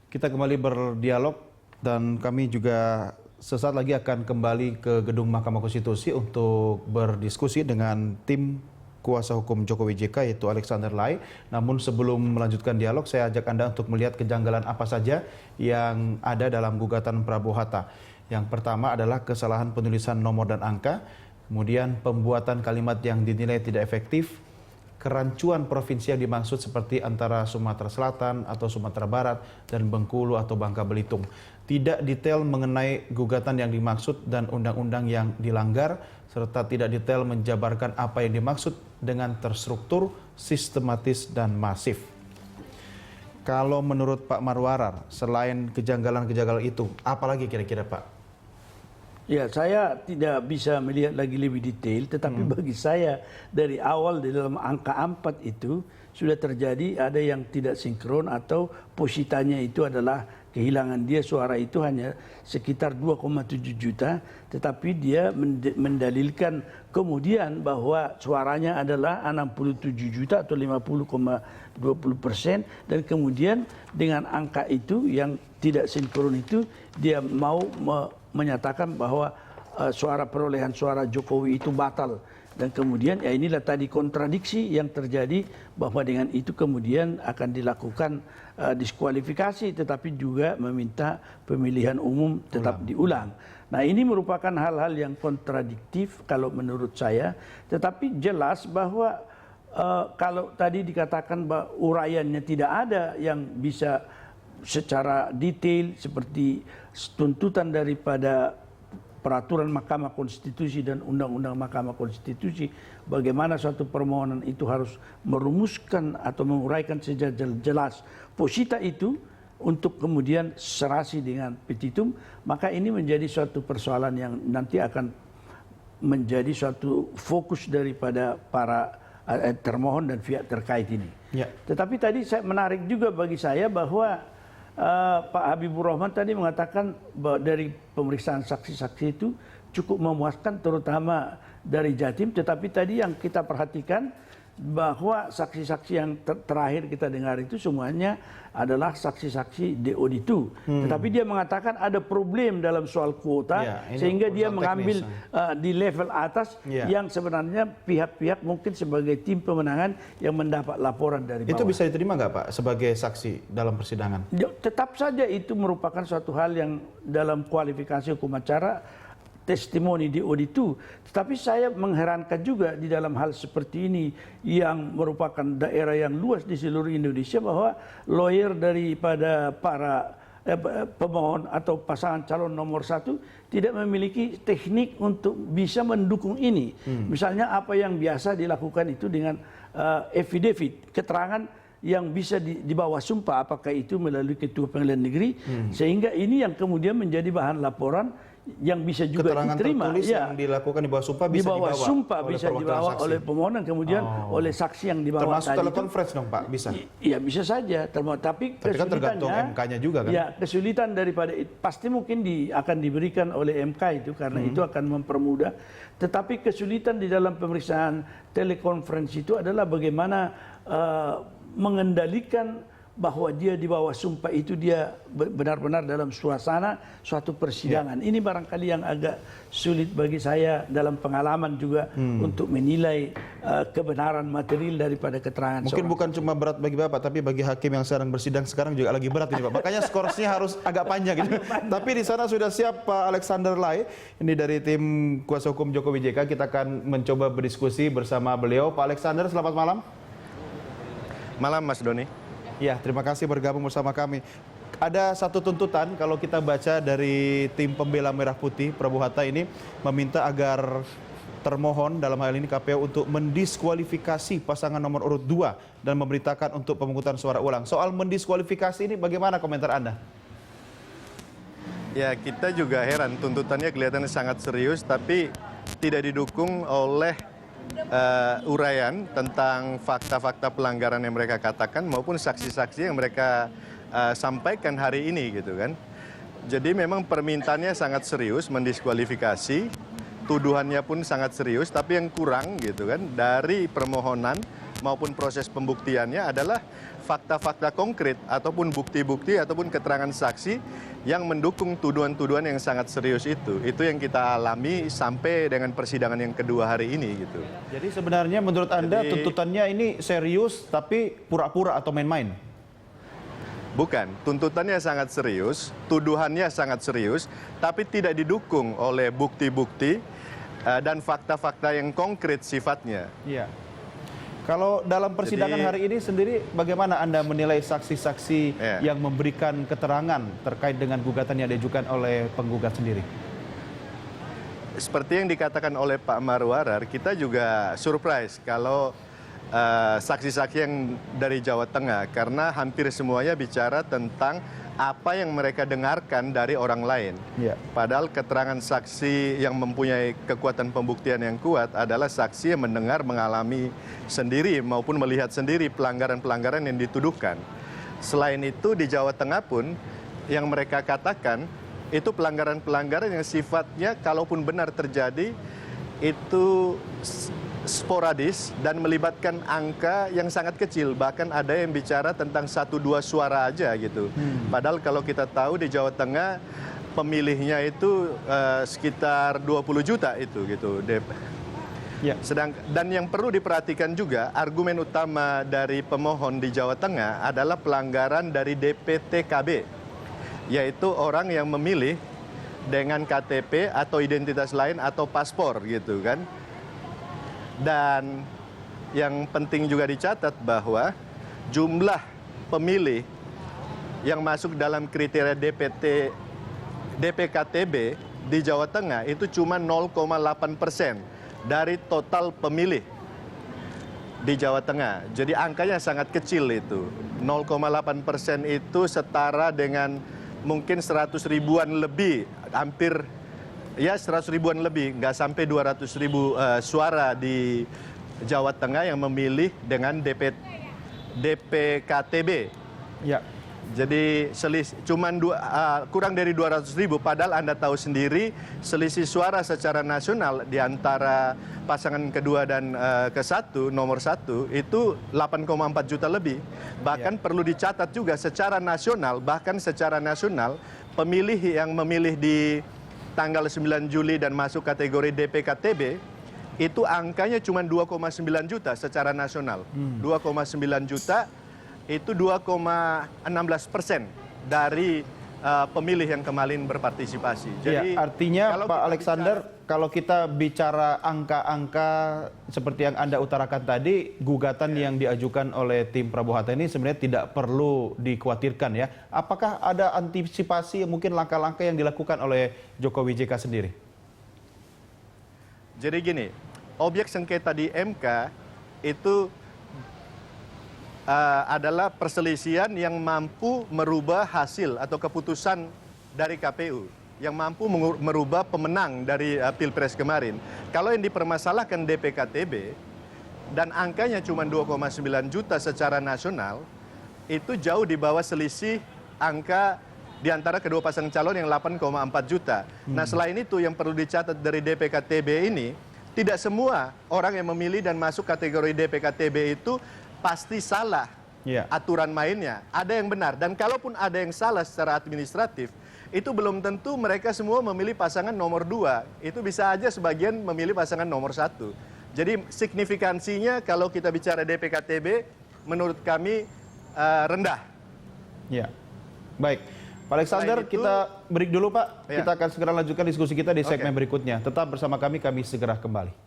Kita kembali berdialog dan kami juga sesaat lagi akan kembali ke gedung Mahkamah Konstitusi untuk berdiskusi dengan tim kuasa hukum Jokowi JK yaitu Alexander Lai. Namun sebelum melanjutkan dialog, saya ajak Anda untuk melihat kejanggalan apa saja yang ada dalam gugatan Prabowo Hatta. Yang pertama adalah kesalahan penulisan nomor dan angka, kemudian pembuatan kalimat yang dinilai tidak efektif, kerancuan provinsi yang dimaksud seperti antara Sumatera Selatan atau Sumatera Barat dan Bengkulu atau Bangka Belitung. Tidak detail mengenai gugatan yang dimaksud dan undang-undang yang dilanggar, serta tidak detail menjabarkan apa yang dimaksud dengan terstruktur, sistematis, dan masif. Kalau menurut Pak Marwarar, selain kejanggalan-kejanggalan itu, apalagi kira-kira Pak? Ya, saya tidak bisa melihat lagi lebih detail, tetapi bagi saya dari awal di dalam angka 4 itu sudah terjadi ada yang tidak sinkron atau positanya itu adalah kehilangan dia suara itu hanya sekitar 2,7 juta, tetapi dia mendalilkan kemudian bahwa suaranya adalah 67 juta atau 50,20%, dan kemudian dengan angka itu yang tidak sinkron itu dia mau menyatakan bahwa perolehan suara Jokowi itu batal. Dan kemudian ya inilah tadi kontradiksi yang terjadi, bahwa dengan itu kemudian akan dilakukan diskualifikasi, tetapi juga meminta pemilihan umum tetap diulang. Nah, ini merupakan hal-hal yang kontradiktif kalau menurut saya, tetapi jelas bahwa kalau tadi dikatakan bahwa uraiannya tidak ada yang bisa secara detail seperti tuntutan daripada peraturan Mahkamah Konstitusi dan Undang-Undang Mahkamah Konstitusi, bagaimana suatu permohonan itu harus merumuskan atau menguraikan secara jelas posita itu untuk kemudian serasi dengan petitum, maka ini menjadi suatu persoalan yang nanti akan menjadi suatu fokus daripada para termohon dan pihak terkait ini. Ya. Tetapi tadi saya menarik juga bagi saya bahwa Pak Habibur Rahman tadi mengatakan bahwa dari pemeriksaan saksi-saksi itu cukup memuaskan, terutama dari Jatim. Tetapi tadi yang kita perhatikan bahwa saksi-saksi yang terakhir kita dengar itu semuanya adalah saksi-saksi DO2. Tetapi dia mengatakan ada problem dalam soal kuota, sehingga dia mengambil di level atas yang sebenarnya pihak-pihak mungkin sebagai tim pemenangan yang mendapat laporan dari bawah. Itu bisa diterima nggak Pak sebagai saksi dalam persidangan? Tetap saja itu merupakan suatu hal yang dalam kualifikasi hukum acara testimoni di auditu. Tetapi saya mengherankan juga di dalam hal seperti ini yang merupakan daerah yang luas di seluruh Indonesia, bahwa lawyer daripada para pemohon atau pasangan calon nomor 1 tidak memiliki teknik untuk bisa mendukung ini. Misalnya apa yang biasa dilakukan itu dengan affidavit, keterangan yang bisa dibawa sumpah, apakah itu melalui Ketua Pengadilan Negeri, sehingga ini yang kemudian menjadi bahan laporan yang bisa juga keterangan diterima, tertulis yang dilakukan di bawah sumpah bisa dibawa bisa dibawa oleh pemohon dan kemudian oleh saksi yang dibawa. Termasuk telekonferensi dong Pak, bisa? Iya bisa saja, tapi kan tergantung MK-nya juga kan? Ya, kesulitan daripada itu pasti mungkin akan diberikan oleh MK itu, karena itu akan mempermudah. Tetapi kesulitan di dalam pemeriksaan telekonferensi itu adalah bagaimana mengendalikan bahwa dia di bawah sumpah itu dia benar-benar dalam suasana suatu persidangan. Ini barangkali yang agak sulit bagi saya dalam pengalaman juga untuk menilai kebenaran material daripada keterangan. Mungkin bukan cuma berat bagi Bapak, tapi bagi hakim yang sedang bersidang sekarang juga lagi berat ini Pak. Makanya skorsnya harus agak panjang gitu. Tapi di sana sudah siap Pak Alexander Lai, ini dari tim kuasa hukum Jokowi JK. Kita akan mencoba berdiskusi bersama beliau. Pak Alexander, selamat malam. Malam Mas Doni. Ya, terima kasih bergabung bersama kami. Ada satu tuntutan kalau kita baca dari tim pembela Merah Putih Prabowo Hatta ini, meminta agar termohon dalam hal ini KPU untuk mendiskualifikasi pasangan nomor urut 2 dan memberitakan untuk pemungutan suara ulang. Soal mendiskualifikasi ini bagaimana komentar Anda? Ya, kita juga heran, tuntutannya kelihatannya sangat serius tapi tidak didukung oleh uraian tentang fakta-fakta pelanggaran yang mereka katakan maupun saksi-saksi yang mereka sampaikan hari ini gitu kan. Jadi memang permintaannya sangat serius, mendiskualifikasi, tuduhannya pun sangat serius, tapi yang kurang gitu kan dari permohonan maupun proses pembuktiannya adalah fakta-fakta konkret ataupun bukti-bukti ataupun keterangan saksi yang mendukung tuduhan-tuduhan yang sangat serius itu. Itu yang kita alami sampai dengan persidangan yang kedua hari ini gitu. Jadi sebenarnya menurut Anda tuntutannya ini serius tapi pura-pura atau main-main? Bukan, tuntutannya sangat serius, tuduhannya sangat serius, tapi tidak didukung oleh bukti-bukti dan fakta-fakta yang konkret sifatnya. Iya. Kalau dalam persidangan hari ini sendiri, bagaimana Anda menilai saksi-saksi yang memberikan keterangan terkait dengan gugatan yang diajukan oleh penggugat sendiri? Seperti yang dikatakan oleh Pak Marwarar, kita juga surprise kalau saksi-saksi yang dari Jawa Tengah, karena hampir semuanya bicara tentang apa yang mereka dengarkan dari orang lain. Ya. Padahal keterangan saksi yang mempunyai kekuatan pembuktian yang kuat adalah saksi yang mendengar, mengalami sendiri maupun melihat sendiri pelanggaran-pelanggaran yang dituduhkan. Selain itu di Jawa Tengah pun yang mereka katakan itu pelanggaran-pelanggaran yang sifatnya kalaupun benar terjadi itu sporadis dan melibatkan angka yang sangat kecil, bahkan ada yang bicara tentang 1-2 suara aja gitu. Padahal kalau kita tahu di Jawa Tengah pemilihnya itu sekitar 20 juta itu gitu. Ya. Dan yang perlu diperhatikan juga argumen utama dari pemohon di Jawa Tengah adalah pelanggaran dari DPTKB, yaitu orang yang memilih dengan KTP atau identitas lain atau paspor gitu kan. Dan yang penting juga dicatat bahwa jumlah pemilih yang masuk dalam kriteria DPKTB di Jawa Tengah itu cuma 0,8% dari total pemilih di Jawa Tengah. Jadi angkanya sangat kecil itu. 0,8% itu setara dengan mungkin 100 ribuan lebih, hampir ya 100 ribuan lebih, nggak sampai 200 ribu suara di Jawa Tengah yang memilih dengan DPKTB. Ya. Jadi cuman kurang dari 200 ribu, padahal Anda tahu sendiri selisih suara secara nasional di antara pasangan kedua dan nomor satu itu 8,4 juta lebih. Bahkan perlu dicatat juga secara nasional, pemilih yang memilih di tanggal 9 Juli dan masuk kategori DPKTB itu angkanya cuma 2,9 juta secara nasional. 2,9 juta itu 2,16% dari pemilih yang kemarin berpartisipasi. Jadi ya, artinya Pak Alexander, kalau kita bicara angka-angka seperti yang Anda utarakan tadi, gugatan yang diajukan oleh tim Prabowo Hatta ini sebenarnya tidak perlu dikhawatirkan ya. Apakah ada antisipasi mungkin langkah-langkah yang dilakukan oleh Jokowi JK sendiri? Jadi gini, objek sengketa di MK itu adalah perselisihan yang mampu merubah hasil atau keputusan dari KPU, yang mampu merubah pemenang dari Pilpres kemarin. Kalau yang dipermasalahkan DPKTB dan angkanya cuma 2,9 juta secara nasional, itu jauh di bawah selisih angka di antara kedua pasang calon yang 8,4 juta. Nah, selain itu yang perlu dicatat dari DPKTB ini, tidak semua orang yang memilih dan masuk kategori DPKTB itu pasti salah aturan mainnya. Ada yang benar. Dan kalaupun ada yang salah secara administratif, itu belum tentu mereka semua memilih pasangan nomor 2. Itu bisa aja sebagian memilih pasangan nomor 1. Jadi signifikansinya kalau kita bicara DPKTB, menurut kami rendah. Ya, baik. Pak Alexander, kita break dulu Pak. Kita akan segera lanjutkan diskusi kita di segmen berikutnya. Tetap bersama kami segera kembali.